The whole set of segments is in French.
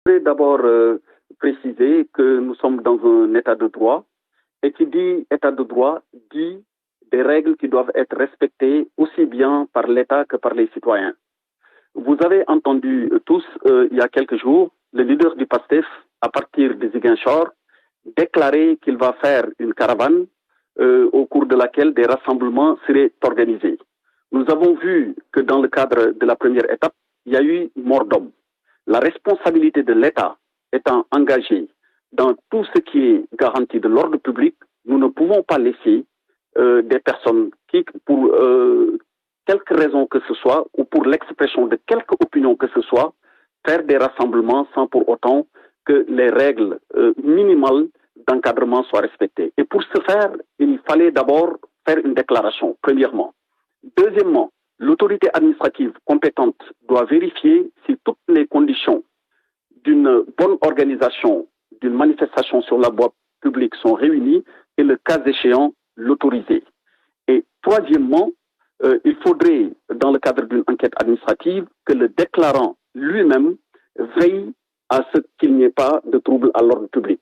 Je voudrais d'abord préciser que nous sommes dans un état de droit et qui dit état de droit dit des règles qui doivent être respectées aussi bien par l'État que par les citoyens. Vous avez entendu tous, il y a quelques jours, le leader du PASTEF, à partir de Ziguinchor, déclarer qu'il va faire une caravane au cours de laquelle des rassemblements seraient organisés. Nous avons vu que dans le cadre de la première étape, il y a eu mort d'homme. La responsabilité de l'État étant engagée dans tout ce qui est garantie de l'ordre public, nous ne pouvons pas laisser des personnes qui, pour quelque raison que ce soit, ou pour l'expression de quelque opinion que ce soit, faire des rassemblements sans pour autant que les règles minimales d'encadrement soient respectées. Et pour ce faire, il fallait d'abord faire une déclaration, premièrement. Deuxièmement, l'autorité administrative compétente doit vérifier si toutes les conditions d'une bonne organisation d'une manifestation sur la voie publique sont réunies et le cas échéant, l'autoriser. Et troisièmement, il faudrait, dans le cadre d'une enquête administrative, que le déclarant lui-même veille à ce qu'il n'y ait pas de trouble à l'ordre public.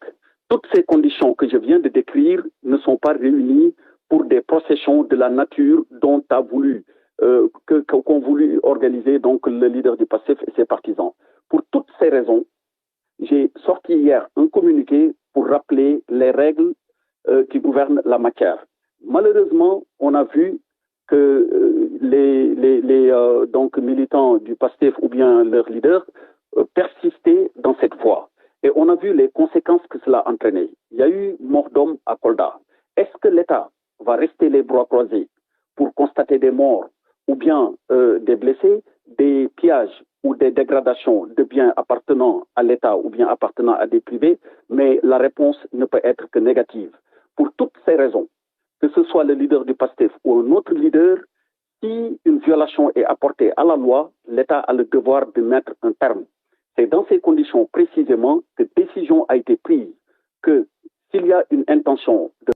Toutes ces conditions que je viens de décrire ne sont pas réunies pour des processions de la nature dont a voulu qu'ont voulu organiser donc le leader du PASTEF et ses partisans. Pour toutes ces raisons, j'ai sorti hier un communiqué pour rappeler les règles qui gouvernent la matière. Malheureusement, on a vu que donc militants du PASTEF ou bien leurs leaders persistaient dans cette voie. Et on a vu les conséquences que cela a entraîné. Il y a eu mort d'homme à Kolda. Est-ce que l'État va rester les bras croisés pour constater des morts ou bien des blessés, des pillages ou des dégradations de biens appartenant à l'État ou bien appartenant à des privés? Mais la réponse ne peut être que négative. Pour toutes ces raisons, que ce soit le leader du PASTEF ou un autre leader, si une violation est apportée à la loi, l'État a le devoir de mettre un terme. C'est dans ces conditions précisément que décision a été prise que s'il y a une intention de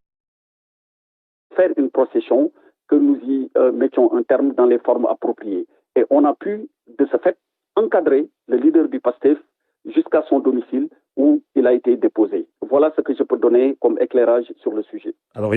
faire une procession, que nous y mettions un terme dans les formes appropriées. Et on a pu, de ce fait, encadrer le leader du PASTEF jusqu'à son domicile où il a été déposé. Voilà ce que je peux donner comme éclairage sur le sujet. Alors,